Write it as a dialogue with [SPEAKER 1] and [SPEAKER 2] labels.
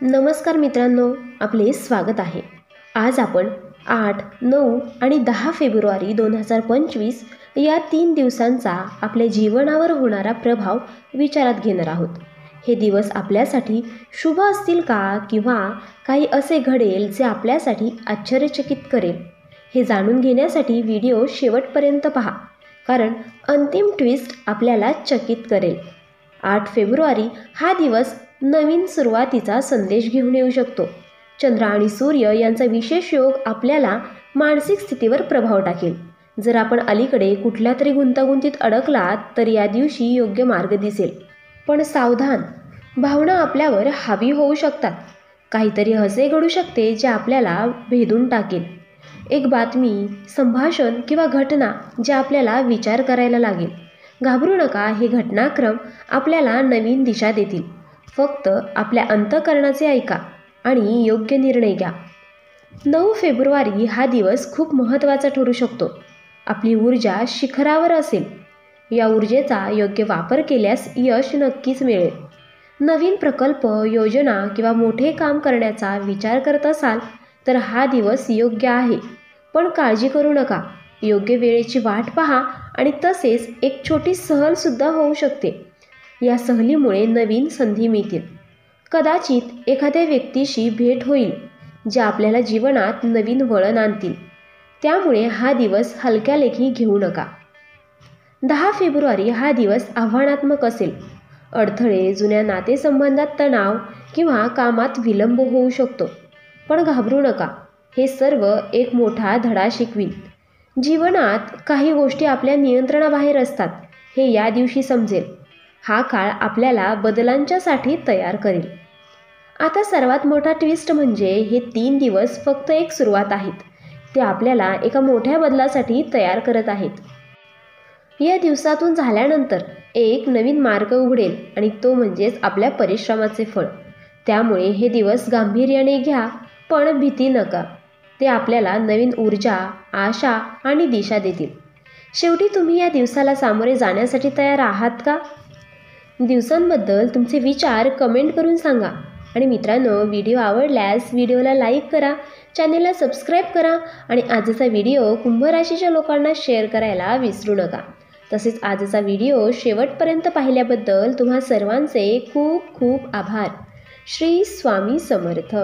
[SPEAKER 1] नमस्कार मित्रांनो, आपले स्वागत आहे। आज आपण 8, 9 आणि 10 फेब्रुवारी 2025 या 3 दिवसांचा आपल्या जीवनावर होणारा प्रभाव विचारात घेणार आहोत। हे दिवस आपल्यासाठी शुभ असतील का, किंवा काही असे घडेल जे आपल्यासाठी आश्चर्यचकित करेल? हे जाणून घेण्यासाठी व्हिडिओ शेवटपर्यंत पहा, कारण अंतिम ट्विस्ट आपल्याला चकित करेल। 8 फेब्रुवारी हा दिवस नवीन सुरुवातीचा संदेश घेऊन येऊ शकतो। चंद्र आणि सूर्य यांचा विशेष योग आपल्याला मानसिक स्थितीवर प्रभाव टाकेल। जर आपण अलीकडे कुठल्या तरी गुंतागुंतीत अडकलात तर या दिवशी योग्य मार्ग दिसेल। पण सावधान, भावना आपल्यावर हावी होऊ शकतात। काहीतरी असे घडू शकते जे आपल्याला भेदून टाकेल। एक बातमी, संभाषण किंवा घटना जे आपल्याला विचार करायला लागेल। घाबरू नका, हे घटनाक्रम आपल्याला नवीन दिशा देतील। फक्त आपल्या अंतःकरणाचे ऐका आणि योग्य निर्णय घ्या। 9 फेब्रुवारी हा दिवस खूप महत्त्वाचा ठरू शकतो। आपली ऊर्जा शिखरावर असेल। या ऊर्जेचा योग्य वापर केल्यास यश नक्कीच मिळेल। नवीन प्रकल्प, योजना किंवा मोठे काम करण्याचा विचार करत असाल तर हा दिवस योग्य आहे। पण काळजी करू नका, योग्य वेळेची वाट पहा आणि तसेच एक छोटी सहलसुद्धा होऊ शकते। या सहलीमुळे नवीन संधी मिळतील। कदाचित एखाद्या व्यक्तीशी भेट होईल जे आपल्याला जीवनात नवीन वळण आणतील। त्यामुळे हा दिवस हलक्यालेखी घेऊ नका। 10 फेब्रुवारी हा दिवस आव्हानात्मक असेल। अडथळे, जुन्या नातेसंबंधात तणाव किंवा कामात विलंब होऊ शकतो। पण घाबरू नका, हे सर्व एक मोठा धडा शिकविल। जीवनात काही गोष्टी आपल्या नियंत्रणाबाहेर असतात, हे या दिवशी समजेल। हा काळ आपल्याला बदलांच्यासाठी तयार करेल। आता सर्वात मोठा ट्विस्ट म्हणजे हे 3 दिवस फक्त एक सुरुवात आहेत। ते आपल्याला एका मोठ्या बदलासाठी तयार करत आहेत। या दिवसातून झाल्यानंतर एक नवीन मार्ग उघडेल आणि तो म्हणजेच आपल्या परिश्रमाचे फळ। त्यामुळे हे दिवस गांभीर्याने घ्या, पण भीती नका। ते आपल्याला नवीन ऊर्जा, आशा आणि दिशा देतील। शेवटी तुम्ही या दिवसाला सामोरे जाण्यासाठी तयार आहात का? दिवसांबद्दल तुमचे विचार कमेंट करून सांगा। आणि मित्रांनो, व्हिडिओ आवडल्यास व्हिडिओला लाईक करा, चॅनेलला सबस्क्राईब करा आणि आजचा व्हिडिओ कुंभ राशीच्या लोकांना शेअर करायला विसरू नका। तसेच आजचा व्हिडिओ शेवटपर्यंत पाहिल्याबद्दल तुम्हा सर्वांचे खूप खूप आभार। श्री स्वामी समर्थ।